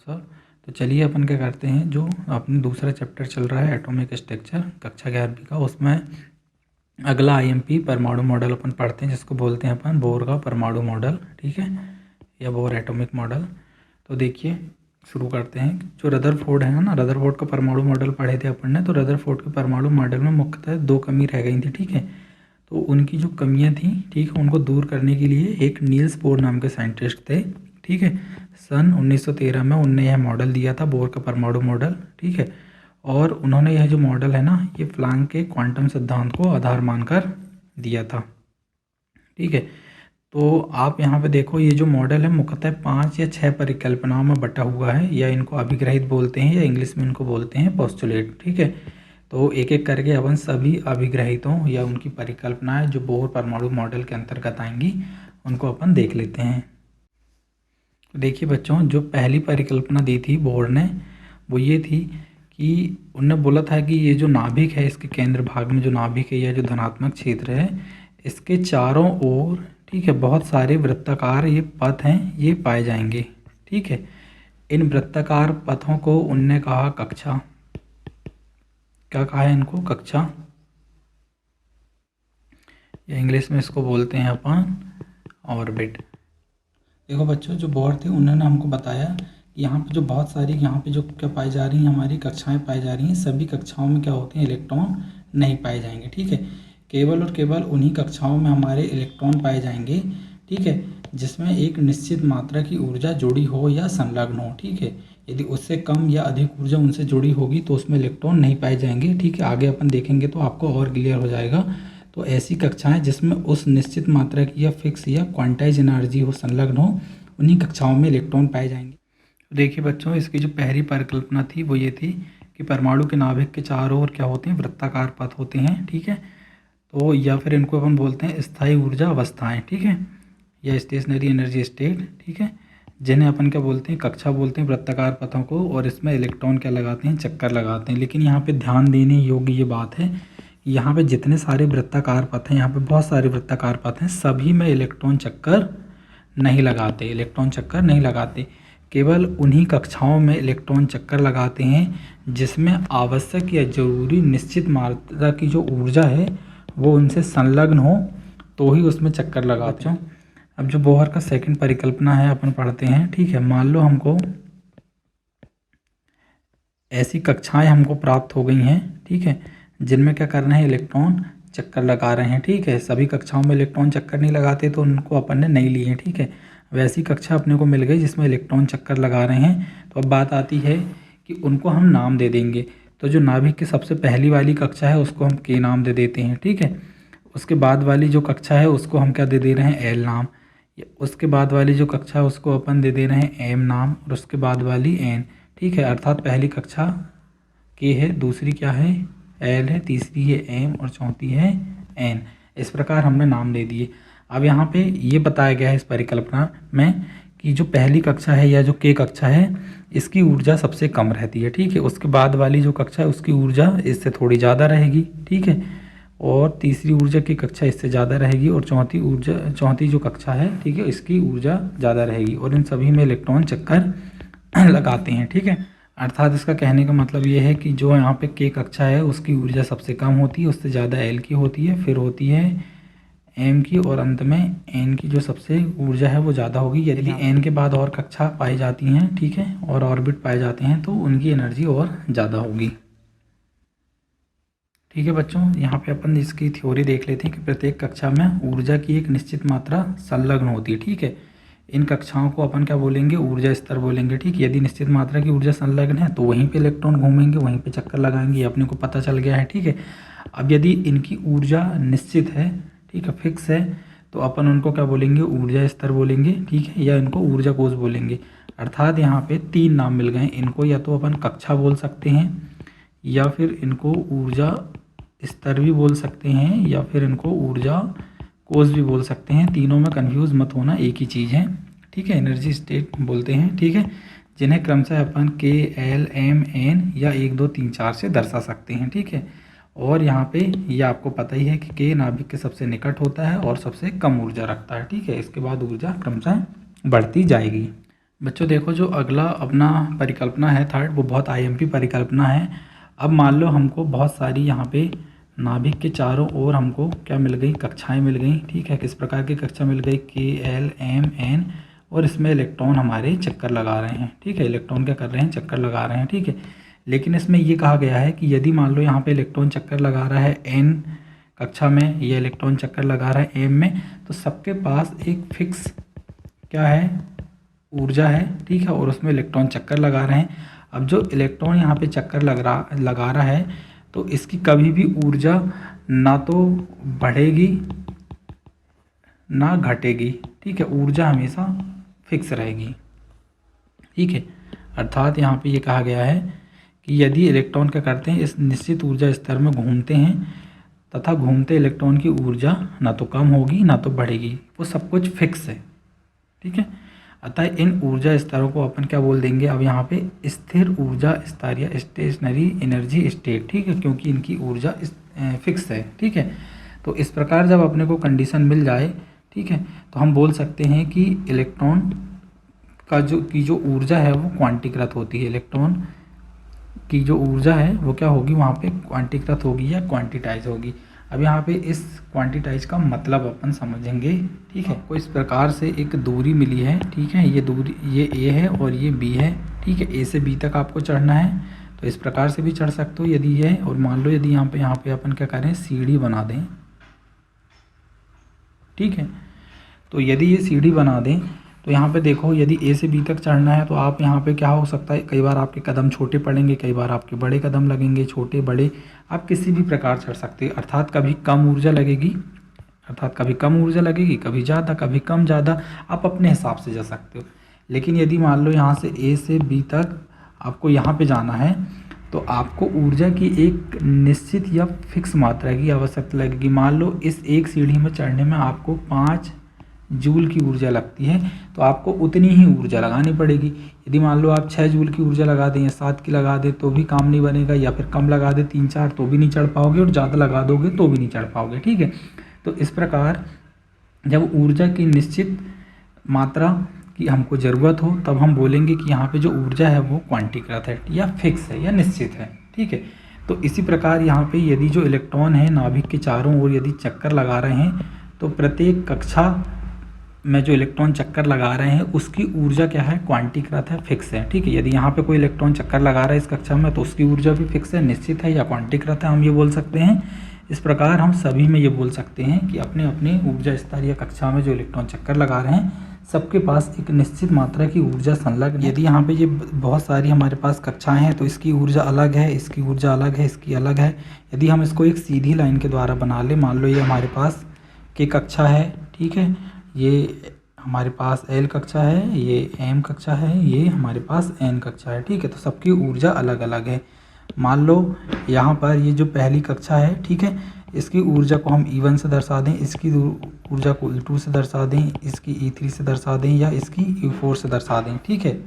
सब। तो चलिए अपन क्या करते हैं, जो अपने दूसरा चैप्टर चल रहा है एटॉमिक स्ट्रक्चर कक्षा 11वीं का, उसमें अगला आईएमपी परमाणु मॉडल अपन पढ़ते हैं, जिसको बोलते हैं अपन बोर का परमाणु मॉडल, ठीक है, या बोर एटॉमिक मॉडल। तो देखिए शुरू करते हैं। जो रदरफोर्ड है ना, रदरफोर्ड का परमाणु मॉडल पढ़े थे अपन ने। तो रदरफोर्ड के परमाणु मॉडल में मुख्यतः 2 कमी रह गई थी, ठीक है। तो उनकी जो कमियां थी, ठीक है, उनको दूर करने के लिए एक नील्स बोर नाम के साइंटिस्ट थे, ठीक है। सन 1913 में उनने यह मॉडल दिया था, बोर का परमाणु मॉडल, ठीक है। और उन्होंने यह जो मॉडल है ना, ये प्लैंक के क्वांटम सिद्धांत को आधार मानकर दिया था, ठीक है। तो आप यहाँ पे देखो, ये जो मॉडल है मुख्यतः 5 या 6 परिकल्पनाओं में बटा हुआ है, या इनको अभिग्रहित बोलते हैं, या इंग्लिश में इनको बोलते हैं पोस्टुलेट, ठीक है। तो एक एक करके अपन सभी अभिग्रहितों या उनकी परिकल्पनाएं जो बोर परमाणु मॉडल के अंतर्गत आएंगी, उनको अपन देख लेते हैं। देखिए बच्चों, जो पहली परिकल्पना दी थी बोर ने, वो ये थी कि उनने बोला था कि ये जो नाभिक है, इसके केंद्र भाग में जो नाभिक है या जो धनात्मक क्षेत्र है, इसके चारों ओर, ठीक है, बहुत सारे वृत्ताकार ये पथ हैं, ये पाए जाएंगे, ठीक है। इन वृत्ताकार पथों को उनने कहा कक्षा। क्या कहा है इनको? कक्षा, या इंग्लिश में इसको बोलते हैं अपन ऑर्बिट। देखो बच्चों, जो बोर थे उन्होंने हमको बताया कि यहाँ पे जो बहुत सारी यहाँ पे जो क्या पाई जा रही हैं, हमारी कक्षाएं पाई जा रही हैं, सभी कक्षाओं में क्या होते हैं, इलेक्ट्रॉन नहीं पाए जाएंगे, ठीक है। केवल और केवल उन्हीं कक्षाओं में हमारे इलेक्ट्रॉन पाए जाएंगे, ठीक है, जिसमें एक निश्चित मात्रा की ऊर्जा जुड़ी हो या संलग्न हो, ठीक है। यदि उससे कम या अधिक ऊर्जा उनसे जुड़ी होगी तो उसमें इलेक्ट्रॉन नहीं पाए जाएंगे, ठीक है। आगे अपन देखेंगे तो आपको और क्लियर हो जाएगा। तो ऐसी कक्षाएं जिसमें उस निश्चित मात्रा की या फिक्स या क्वांटाइज एनर्जी हो, संलग्न हो, उन्हीं कक्षाओं में इलेक्ट्रॉन पाए जाएंगे। तो देखिए बच्चों, इसकी जो पहली परिकल्पना थी वो ये थी कि परमाणु के नाभिक के चारों ओर क्या होते हैं, वृत्ताकार पथ होते हैं, ठीक है। तो या फिर इनको अपन बोलते हैं स्थायी ऊर्जा अवस्थाएं, ठीक है, या स्टेशनरी एनर्जी स्टेट, ठीक है, जिन्हें अपन क्या बोलते हैं, कक्षा बोलते हैं वृत्ताकार पथों को। और इसमें इलेक्ट्रॉन क्या लगाते हैं, चक्कर लगाते हैं। लेकिन यहाँ पे ध्यान देने योग्य ये बात है, यहाँ पे जितने सारे वृत्ताकार पथ हैं, यहाँ पे बहुत सारे वृत्ताकार पथ हैं, सभी में इलेक्ट्रॉन चक्कर नहीं लगाते, इलेक्ट्रॉन चक्कर नहीं लगाते। केवल उन्हीं कक्षाओं में इलेक्ट्रॉन चक्कर लगाते हैं जिसमें आवश्यक या जरूरी निश्चित मात्रा की जो ऊर्जा है वो उनसे संलग्न हो, तो ही उसमें चक्कर लगाते हैं। अब जो बोहर का सेकंड परिकल्पना है अपन पढ़ते हैं, ठीक है। मान लो हमको ऐसी कक्षाएं हमको प्राप्त हो गई हैं, ठीक है, जिनमें क्या करना है, इलेक्ट्रॉन चक्कर लगा रहे हैं, ठीक है। सभी कक्षाओं में इलेक्ट्रॉन चक्कर नहीं लगाते तो उनको अपन ने नहीं लिए हैं, ठीक है। वैसी कक्षा अपने को मिल गई जिसमें इलेक्ट्रॉन चक्कर लगा रहे हैं। तो अब बात आती है कि उनको हम नाम दे देंगे। तो जो नाभिक की सबसे पहली वाली कक्षा है उसको हम के नाम दे देते हैं, ठीक है। उसके बाद वाली जो कक्षा है उसको हम क्या दे दे रहे हैं, एल नाम। उसके बाद वाली जो कक्षा है उसको अपन दे दे रहे हैं एम नाम, और उसके बाद वाली एन, ठीक है। अर्थात पहली कक्षा के है, दूसरी क्या है, एल है, तीसरी है एम, और चौथी है एन। इस प्रकार हमने नाम दे दिए। अब यहाँ पे ये बताया गया है इस परिकल्पना में कि जो पहली कक्षा है या जो के कक्षा है, इसकी ऊर्जा सबसे कम रहती है, ठीक है। उसके बाद वाली जो कक्षा है उसकी ऊर्जा इससे थोड़ी ज़्यादा रहेगी, ठीक है। और तीसरी ऊर्जा की कक्षा इससे ज़्यादा रहेगी, और चौथी जो कक्षा है, ठीक है, इसकी ऊर्जा ज़्यादा रहेगी। और इन सभी में इलेक्ट्रॉन चक्कर लगाते हैं, ठीक है। अर्थात इसका कहने का मतलब ये है कि जो यहाँ पे के कक्षा है उसकी ऊर्जा सबसे कम होती है, उससे ज़्यादा एल की होती है, फिर होती है एम की, और अंत में एन की जो सबसे ऊर्जा है वो ज़्यादा होगी। यदि एन के बाद और कक्षा पाई जाती हैं, ठीक है, और ऑर्बिट पाए जाते हैं, तो उनकी एनर्जी और ज़्यादा होगी, ठीक है बच्चों। यहाँ पे अपन इसकी थ्योरी देख लेते हैं कि प्रत्येक कक्षा में ऊर्जा की एक निश्चित मात्रा संलग्न होती है, ठीक है। इन कक्षाओं को अपन क्या बोलेंगे, ऊर्जा स्तर बोलेंगे, ठीक। यदि निश्चित मात्रा की ऊर्जा संलग्न है तो वहीं पे इलेक्ट्रॉन घूमेंगे, वहीं पे चक्कर लगाएंगे, अपने को पता चल गया है, ठीक है। अब यदि इनकी ऊर्जा निश्चित है, ठीक है, फिक्स है, तो अपन उनको क्या बोलेंगे, ऊर्जा स्तर बोलेंगे, ठीक है, या इनको ऊर्जा कोष बोलेंगे। अर्थात यहाँ पे 3 नाम मिल गए इनको, या तो अपन कक्षा बोल सकते हैं, या फिर इनको ऊर्जा स्तर भी बोल सकते हैं, या फिर इनको ऊर्जा कोष भी बोल सकते हैं। तीनों में कंफ्यूज मत होना, एक ही चीज़ है, ठीक है। एनर्जी स्टेट बोलते हैं, ठीक है, जिन्हें क्रमशः अपन के, एल, एम, एन या 1, 2, 3, 4 से दर्शा सकते हैं, ठीक है। और यहाँ पे ये आपको पता ही है कि के नाभिक के सबसे निकट होता है और सबसे कम ऊर्जा रखता है, ठीक है। इसके बाद ऊर्जा क्रमशः बढ़ती जाएगी। बच्चों देखो, जो अगला अपना परिकल्पना है थर्ड, वो बहुत आईएमपी परिकल्पना है। अब मान लो हमको बहुत सारी यहाँ पे नाभिक के चारों ओर हमको क्या मिल गई, कक्षाएं मिल गई। ठीक है, किस प्रकार की कक्षा मिल गई, KLMN, और इसमें इलेक्ट्रॉन हमारे चक्कर लगा रहे हैं। ठीक है, इलेक्ट्रॉन क्या कर रहे हैं, चक्कर लगा रहे हैं। ठीक है, लेकिन इसमें ये कहा गया है कि यदि मान लो यहाँ पे इलेक्ट्रॉन चक्कर लगा रहा है N कक्षा में, ये इलेक्ट्रॉन चक्कर लगा रहा है M में, तो सबके पास एक फिक्स क्या है, ऊर्जा है। ठीक है, और उसमें इलेक्ट्रॉन चक्कर लगा रहे हैं। अब जो इलेक्ट्रॉन यहाँ पे चक्कर लगा रहा है, तो इसकी कभी भी ऊर्जा ना तो बढ़ेगी ना घटेगी। ठीक है, ऊर्जा हमेशा फिक्स रहेगी। ठीक है, अर्थात यहाँ पे ये कहा गया है कि यदि इलेक्ट्रॉन क्या करते हैं, इस निश्चित ऊर्जा स्तर में घूमते हैं तथा घूमते इलेक्ट्रॉन की ऊर्जा ना तो कम होगी ना तो बढ़ेगी, वो सब कुछ फिक्स है। ठीक है, अतः इन ऊर्जा स्तरों को अपन क्या बोल देंगे, अब यहाँ पे स्थिर ऊर्जा स्तर या स्टेशनरी एनर्जी स्टेट। ठीक है, क्योंकि इनकी ऊर्जा फिक्स है। ठीक है, तो इस प्रकार जब अपने को कंडीशन मिल जाए, ठीक है, तो हम बोल सकते हैं कि इलेक्ट्रॉन का जो ऊर्जा है वो क्वांटीकृत होती है। इलेक्ट्रॉन की जो ऊर्जा है वो क्या होगी, वहाँ पे क्वांटीकृत होगी या क्वांटिटाइज होगी। अब यहाँ पे इस क्वांटिटाइज का मतलब अपन समझेंगे। ठीक है, कोई इस प्रकार से एक दूरी मिली है। ठीक है, ये दूरी, ये A है और ये B है। ठीक है, A से B तक आपको चढ़ना है, तो इस प्रकार से भी चढ़ सकते हो यदि ये, और मान लो यदि यहाँ पे अपन क्या करें, सीढ़ी बना दें। ठीक है, तो यदि ये सीढ़ी बना दें, तो यहाँ पे देखो, यदि A से B तक चढ़ना है तो आप यहाँ पे क्या हो सकता है, कई बार आपके कदम छोटे पड़ेंगे, कई बार आपके बड़े कदम लगेंगे, छोटे बड़े आप किसी भी प्रकार चढ़ सकते हैं। अर्थात कभी कम ऊर्जा लगेगी, कभी ज़्यादा, कभी कम ज़्यादा, आप अपने हिसाब से जा सकते हो। लेकिन यदि मान लो यहाँ से A से B तक आपको यहाँ पे जाना है, तो आपको ऊर्जा की एक निश्चित या फिक्स मात्रा की आवश्यकता लगेगी। मान लो इस एक सीढ़ी में चढ़ने में आपको 5 जूल की ऊर्जा लगती है, तो आपको उतनी ही ऊर्जा लगानी पड़ेगी। यदि मान लो आप 6 जूल की ऊर्जा लगा दें या 7 की लगा दें तो भी काम नहीं बनेगा, या फिर कम लगा दें 3-4 तो भी नहीं चढ़ पाओगे, और ज़्यादा लगा दोगे तो भी नहीं चढ़ पाओगे। ठीक है, तो इस प्रकार जब ऊर्जा की निश्चित मात्रा की हमको ज़रूरत हो, तब हम बोलेंगे कि यहाँ पे जो ऊर्जा है वो क्वांटीकृत है या फिक्स है या निश्चित है। ठीक है, तो इसी प्रकार यहाँ पे यदि जो इलेक्ट्रॉन है नाभिक के चारों ओर यदि चक्कर लगा रहे हैं, तो प्रत्येक कक्षा में जो इलेक्ट्रॉन चक्कर लगा रहे हैं उसकी ऊर्जा क्या है, क्वांटीकृत है, फिक्स है। ठीक है, यदि यहाँ पे कोई इलेक्ट्रॉन चक्कर लगा रहा है इस कक्षा में, तो उसकी ऊर्जा भी फिक्स है, निश्चित है या क्वांटीकृत है, हम ये बोल सकते हैं। इस प्रकार हम सभी में ये बोल सकते हैं कि अपने अपने ऊर्जा स्तर या कक्षा में जो इलेक्ट्रॉन चक्कर लगा रहे हैं, सबके पास एक निश्चित मात्रा की ऊर्जा संलग्न। यदि यहाँ पे ये बहुत सारी हमारे पास कक्षाएं हैं, तो इसकी ऊर्जा अलग है, इसकी ऊर्जा अलग है, इसकी अलग है। यदि हम इसको एक सीधी लाइन के द्वारा बना ले, मान लो ये हमारे पास K कक्षा है। ठीक है, ये हमारे पास L कक्षा है, ये M कक्षा है, ये हमारे पास N कक्षा है। ठीक है, तो सबकी ऊर्जा अलग अलग है। मान लो यहाँ पर ये जो पहली कक्षा है, ठीक है, इसकी ऊर्जा को हम E1 से दर्शा दें, इसकी ऊर्जा को E2 से दर्शा दें, इसकी E3 से दर्शा दें, या इसकी E4 से दर्शा दें। ठीक है,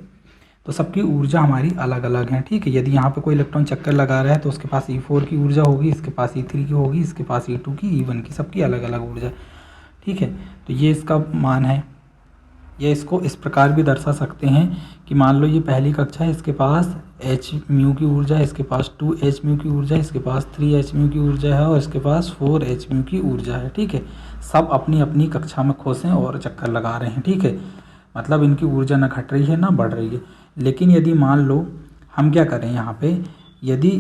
तो सबकी ऊर्जा हमारी अलग अलग है। ठीक है, यदि यहाँ पे कोई इलेक्ट्रॉन चक्कर लगा रहा है तो उसके पास E4 की ऊर्जा होगी, इसके पास E3 की होगी, इसके पास E2 की, E1 की, सबकी अलग अलग ऊर्जा। ठीक है, तो ये इसका मान है। या इसको इस प्रकार भी दर्शा सकते हैं कि मान लो ये पहली कक्षा है, इसके पास h म्यू की ऊर्जा है, इसके पास 2h म्यू की ऊर्जा है, इसके पास 3h म्यू की ऊर्जा है, और इसके पास 4h म्यू की ऊर्जा है। ठीक है, सब अपनी अपनी कक्षा में खुश हैं और चक्कर लगा रहे हैं। ठीक है, मतलब इनकी ऊर्जा ना घट रही है ना बढ़ रही है। लेकिन यदि मान लो हम क्या करें, यहाँ पे यदि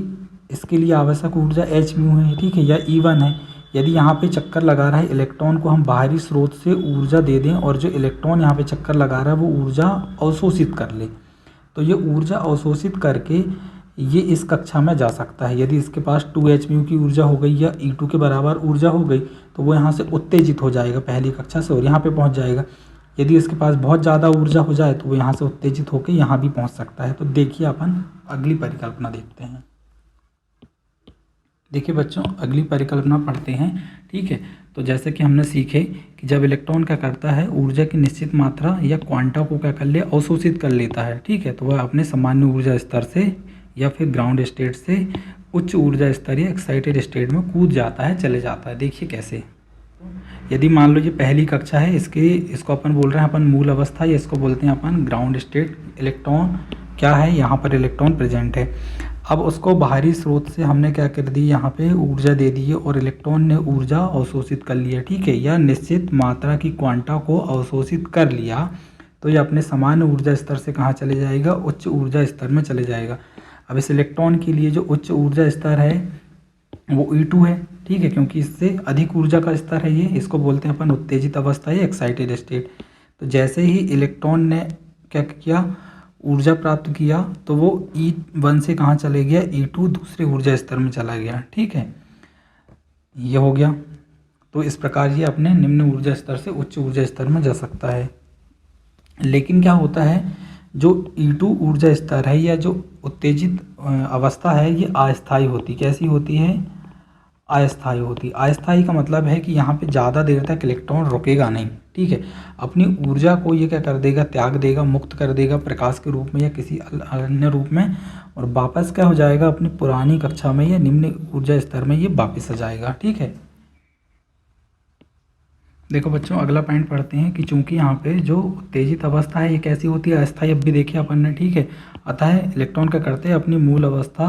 इसके लिए आवश्यक ऊर्जा h म्यू है, ठीक है, या E1 है, यदि यहाँ पे चक्कर लगा रहा है इलेक्ट्रॉन को हम बाहरी स्रोत से ऊर्जा दे दें, और जो इलेक्ट्रॉन यहाँ पे चक्कर लगा रहा है वो ऊर्जा अवशोषित कर ले, तो ये ऊर्जा अवशोषित करके ये इस कक्षा में जा सकता है। यदि इसके पास 2h म्यू की ऊर्जा हो गई या E2 के बराबर ऊर्जा हो गई, तो वो यहाँ से उत्तेजित हो जाएगा पहली कक्षा से और यहाँ पे पहुँच जाएगा। यदि इसके पास बहुत ज़्यादा ऊर्जा हो जाए तो वो यहाँ से उत्तेजित होकर यहाँ भी पहुँच सकता है। तो देखिए अपन अगली परिकल्पना देखते हैं। देखिए बच्चों, अगली परिकल्पना पढ़ते हैं। ठीक है, तो जैसे कि हमने सीखे कि जब इलेक्ट्रॉन क्या करता है, ऊर्जा की निश्चित मात्रा या क्वांटा को क्या कर ले, अवशोषित कर लेता है। ठीक है, तो वह अपने सामान्य ऊर्जा स्तर से या फिर ग्राउंड स्टेट से उच्च ऊर्जा स्तर या एक्साइटेड स्टेट में कूद जाता है, चले जाता है। देखिए कैसे। यदि मान लो ये पहली कक्षा है, इसको अपन बोल रहे हैं अपन मूल अवस्था, या इसको बोलते हैं अपन ग्राउंड स्टेट। इलेक्ट्रॉन क्या है, यहाँ पर इलेक्ट्रॉन प्रेजेंट है। अब उसको बाहरी स्रोत से हमने क्या कर दी, यहाँ पे ऊर्जा दे दी है और इलेक्ट्रॉन ने ऊर्जा अवशोषित कर लिया, ठीक है, या निश्चित मात्रा की क्वांटा को अवशोषित कर लिया, तो ये अपने सामान्य ऊर्जा स्तर से कहाँ चले जाएगा, उच्च ऊर्जा स्तर में चले जाएगा। अब इस इलेक्ट्रॉन के लिए जो उच्च ऊर्जा स्तर है वो E2 है, ठीक है, क्योंकि इससे अधिक ऊर्जा का स्तर है ये। इसको बोलते हैं अपन उत्तेजित अवस्था या एक्साइटेड स्टेट। तो जैसे ही इलेक्ट्रॉन ने क्या किया, ऊर्जा प्राप्त किया, तो वो E1 से कहाँ चले गया, E2 दूसरे ऊर्जा स्तर में चला गया, ठीक है, ये हो गया। तो इस प्रकार ये अपने निम्न ऊर्जा स्तर से उच्च ऊर्जा स्तर में जा सकता है। लेकिन क्या होता है, जो E2 ऊर्जा स्तर है या जो उत्तेजित अवस्था है, ये अस्थायी होती, कैसी होती है, अस्थायी होती। अस्थायी का मतलब है कि यहाँ पे ज़्यादा देर तक इलेक्ट्रॉन रुकेगा नहीं, ठीक है, अपनी ऊर्जा को ये क्या कर देगा, त्याग देगा, मुक्त कर देगा प्रकाश के रूप में या किसी अन्य रूप में, और वापस क्या हो जाएगा, अपनी पुरानी कक्षा में या निम्न ऊर्जा स्तर में ये वापस आ जाएगा, ठीक है। देखो बच्चों, अगला पॉइंट पढ़ते हैं कि चूंकि यहाँ पे जो उत्तेजित अवस्था है ये कैसी होती है, अस्थायी। अब भी देखिए अपन ने, ठीक है, अतः इलेक्ट्रॉन क्या करते हैं, अपनी मूल अवस्था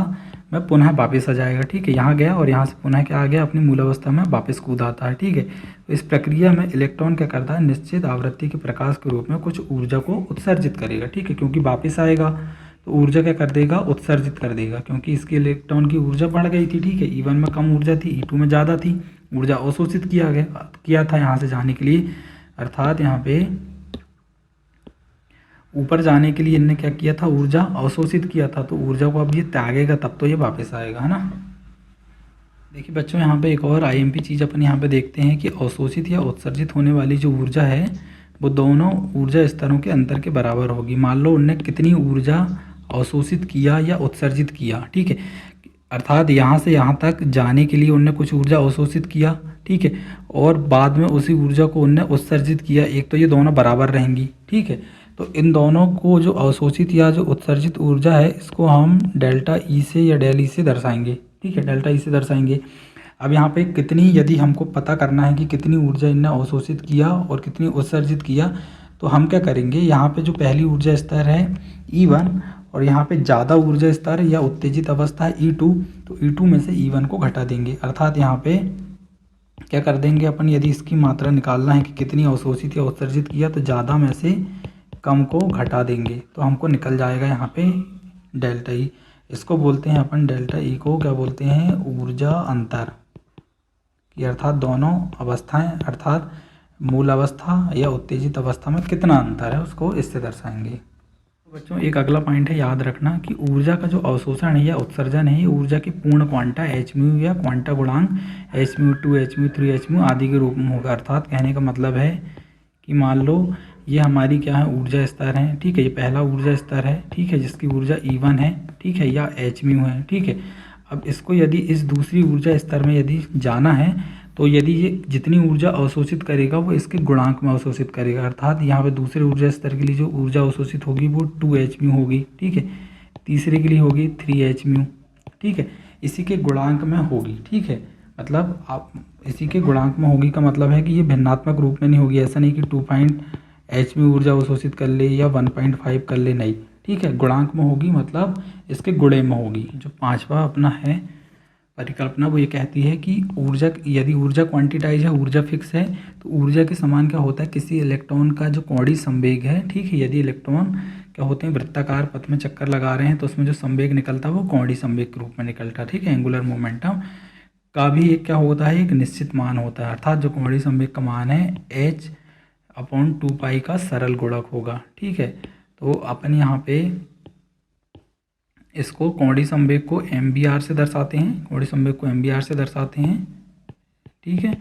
में पुनः वापस आ जाएगा, ठीक है, यहाँ गया और यहाँ से पुनः क्या आ गया, अपनी मूल अवस्था में वापस कूद आता है, ठीक है। तो इस प्रक्रिया में इलेक्ट्रॉन क्या करता है, निश्चित आवृत्ति के प्रकाश के रूप में कुछ ऊर्जा को उत्सर्जित करेगा, ठीक है, क्योंकि वापस आएगा तो ऊर्जा क्या कर देगा, उत्सर्जित कर देगा, क्योंकि इसके इलेक्ट्रॉन की ऊर्जा बढ़ गई थी, ठीक है, E1 में कम ऊर्जा थी, E2 में ज़्यादा थी, ऊर्जा अवशोषित किया था यहाँ से जाने के लिए, अर्थात यहाँ पे ऊपर जाने के लिए इनने क्या किया था, ऊर्जा अवशोषित किया था, तो ऊर्जा को अब ये त्यागेगा तब तो ये वापस आएगा, है ना। देखिए बच्चों, यहाँ पे एक और IMP चीज़ अपन यहाँ पे देखते हैं कि अवशोषित या उत्सर्जित होने वाली जो ऊर्जा है वो दोनों ऊर्जा स्तरों के अंतर के बराबर होगी। मान लो उनने कितनी ऊर्जा अवशोषित किया या उत्सर्जित किया, ठीक है, अर्थात यहाँ से यहाँ तक जाने के लिए उनने कुछ ऊर्जा अवशोषित किया, ठीक है, और बाद में उसी ऊर्जा को उनने उत्सर्जित किया, एक तो ये दोनों बराबर रहेंगी, ठीक है। तो इन दोनों को जो अवशोषित या जो उत्सर्जित ऊर्जा है इसको हम डेल्टा E से या डेल E से दर्शाएंगे, ठीक है, डेल्टा E से दर्शाएंगे। अब यहाँ पे कितनी, यदि हमको पता करना है कि कितनी ऊर्जा इनने अवशोषित किया और कितनी उत्सर्जित किया, तो हम क्या करेंगे, यहाँ पे जो पहली ऊर्जा स्तर है E1 और यहाँ पे ज़्यादा ऊर्जा स्तर या उत्तेजित अवस्था है E2, तो E2 में से E1 को घटा देंगे, अर्थात यहाँ पे क्या कर देंगे अपन, यदि इसकी मात्रा निकालना है कि कितनी अवशोषित या उत्सर्जित किया, तो ज़्यादा में से कम को घटा देंगे, तो हमको निकल जाएगा यहाँ पे डेल्टा E। इसको बोलते हैं अपन, डेल्टा E को क्या बोलते हैं, ऊर्जा अंतर, कि अर्थात दोनों अवस्थाएं, अर्थात मूल अवस्था या उत्तेजित अवस्था में कितना अंतर है उसको इससे दर्शाएंगे। तो बच्चों, एक अगला पॉइंट है, याद रखना कि ऊर्जा का जो अवशोषण है या उत्सर्जन है, ये ऊर्जा की पूर्ण क्वांटा hν या क्वांटा गुणांक hν2 hν3 hν आदि के रूप में होगा। अर्थात कहने का मतलब है कि मान लो ये हमारी क्या है, ऊर्जा स्तर है, ठीक है, ये पहला ऊर्जा स्तर है, ठीक है, जिसकी ऊर्जा E1 है, ठीक है, या hν है, ठीक है। अब इसको यदि इस दूसरी ऊर्जा स्तर में यदि जाना है, तो यदि ये जितनी ऊर्जा अवशोषित करेगा वो इसके गुणांक में अवशोषित करेगा, अर्थात यहाँ पे दूसरे ऊर्जा स्तर के लिए जो ऊर्जा अवशोषित होगी वो 2hν होगी, ठीक है, तीसरे के लिए होगी 3hν, ठीक है, इसी के गुणांक में होगी, ठीक है, मतलब आप इसी के गुणांक में होगी का मतलब है कि ये भिन्नात्मक रूप में नहीं होगी, ऐसा नहीं कि 2.hν ऊर्जा अवशोषित कर ले या 1.5 कर ले, नहीं, ठीक है, गुणांक में होगी, मतलब इसके गुणे में होगी। जो पांचवा अपना है परिकल्पना, वो ये कहती है कि ऊर्जा, यदि ऊर्जा क्वांटिटाइज है, ऊर्जा फिक्स है, तो ऊर्जा के समान क्या होता है, किसी इलेक्ट्रॉन का जो कोणीय संवेग है, ठीक है, यदि इलेक्ट्रॉन क्या होते हैं, वृत्ताकार पथ में चक्कर लगा रहे हैं, तो उसमें जो संवेग निकलता है वो कोणीय संवेग के रूप में निकलता है, ठीक है, एंगुलर मोमेंटम का भी एक क्या होता है, एक निश्चित मान होता है, अर्थात जो कोणीय संवेग का मान है h/2π का सरल गुणक होगा, ठीक है। तो अपन यहाँ पे इसको कोणीय संवेग को MBR से दर्शाते हैं, कोणीय संवेग को MBR से दर्शाते हैं, ठीक है।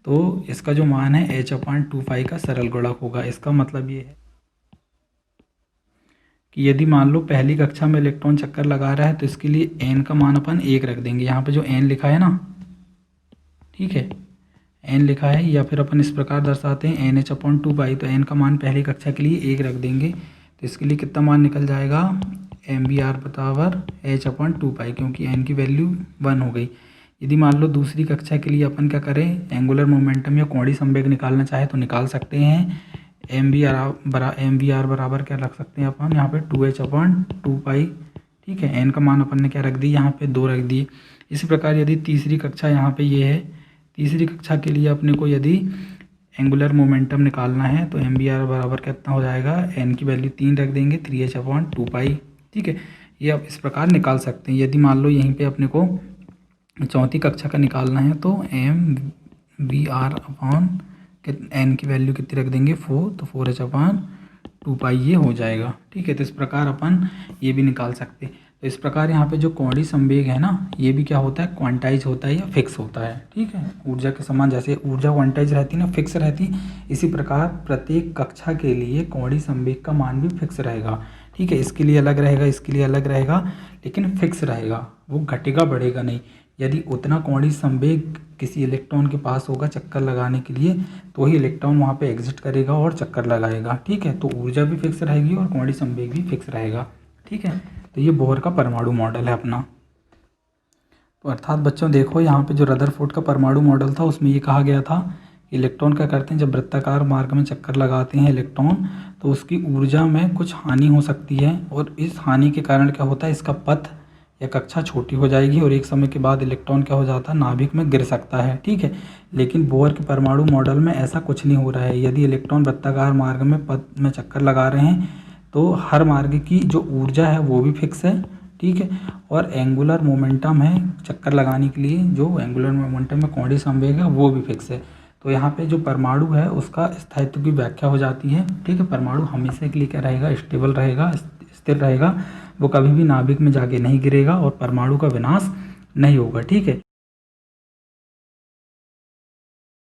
तो इसका जो मान है h/2π का सरल गुणक होगा। इसका मतलब ये है कि यदि मान लो पहली कक्षा में इलेक्ट्रॉन चक्कर लगा रहा है, तो इसके लिए n का मान अपन 1 रख देंगे, यहाँ पे जो n लिखा है ना, ठीक है, n लिखा है, या फिर अपन इस प्रकार दर्शाते हैं NH/2π, तो n का मान पहली कक्षा के लिए 1 रख देंगे, तो इसके लिए कितना मान निकल जाएगा, MBR बराबर h/2π, क्योंकि n की वैल्यू 1 हो गई। यदि मान लो दूसरी कक्षा के लिए अपन क्या करें, एंगुलर मोमेंटम या कोणीय संवेग निकालना चाहे तो निकाल सकते हैं। एम वी आर बराबर क्या रख सकते हैं अपन यहाँ पे 2h/2π। ठीक है, एन का मान अपन ने क्या रख दी यहाँ पे 2 रख दी। इसी प्रकार यदि तीसरी कक्षा यहाँ पे ये है, तीसरी कक्षा के लिए अपने को यदि एंगुलर मोमेंटम निकालना है तो एम वी आर बराबर कितना हो जाएगा, एन की वैल्यू 3 रख देंगे, 3h/2π। ठीक है, ये आप इस प्रकार निकाल सकते हैं। यदि मान लो यहीं पे अपने को चौथी कक्षा का निकालना है तो M V R upon N की वैल्यू कितनी रख देंगे 4, तो 4h/2π ये हो जाएगा। ठीक है, तो इस प्रकार अपन ये भी निकाल सकते हैं। तो इस प्रकार यहाँ पे जो कोणीय संवेग है ना, ये भी क्या होता है, क्वांटाइज होता है या फिक्स होता है। ठीक है, ऊर्जा के समान, जैसे ऊर्जा क्वांटाइज रहती है ना, फिक्स रहती, इसी प्रकार प्रत्येक कक्षा के लिए कोणीय संवेग का मान भी फिक्स रहेगा। ठीक है, इसके लिए अलग रहेगा, इसके लिए अलग रहेगा, लेकिन फिक्स रहेगा, वो घटेगा बढ़ेगा नहीं। यदि उतना कोणीय संवेग किसी इलेक्ट्रॉन के पास होगा चक्कर लगाने के लिए, तो ही इलेक्ट्रॉन वहाँ पे एग्जिट करेगा और चक्कर लगाएगा। ठीक है, तो ऊर्जा भी फिक्स रहेगी और कोणीय संवेग भी फिक्स रहेगा। ठीक है, तो ये बोहर का परमाणु मॉडल है अपना। तो अर्थात बच्चों देखो, यहाँ पे जो रदरफोर्ड का परमाणु मॉडल था उसमें ये कहा गया था, इलेक्ट्रॉन क्या करते हैं, जब वृत्ताकार मार्ग में चक्कर लगाते हैं इलेक्ट्रॉन, तो उसकी ऊर्जा में कुछ हानि हो सकती है, और इस हानि के कारण क्या होता है, इसका पथ या कक्षा छोटी हो जाएगी और एक समय के बाद इलेक्ट्रॉन क्या हो जाता है, नाभिक में गिर सकता है। ठीक है, लेकिन बोहर के परमाणु मॉडल में ऐसा कुछ नहीं हो रहा है। यदि इलेक्ट्रॉन वृत्ताकार मार्ग में पथ में चक्कर लगा रहे हैं तो हर मार्ग की जो ऊर्जा है वो भी फिक्स है। ठीक है, और एंगुलर मोमेंटम है चक्कर लगाने के लिए, जो एंगुलर मोमेंटम में कोणीय संवेग है वो भी फिक्स है। तो यहाँ पे जो परमाणु है उसका स्थायित्व की व्याख्या हो जाती है। ठीक है, परमाणु हमेशा के लिए क्या रहेगा, स्टेबल रहेगा, स्थिर रहेगा, वो कभी भी नाभिक में जाके नहीं गिरेगा और परमाणु का विनाश नहीं होगा। ठीक है।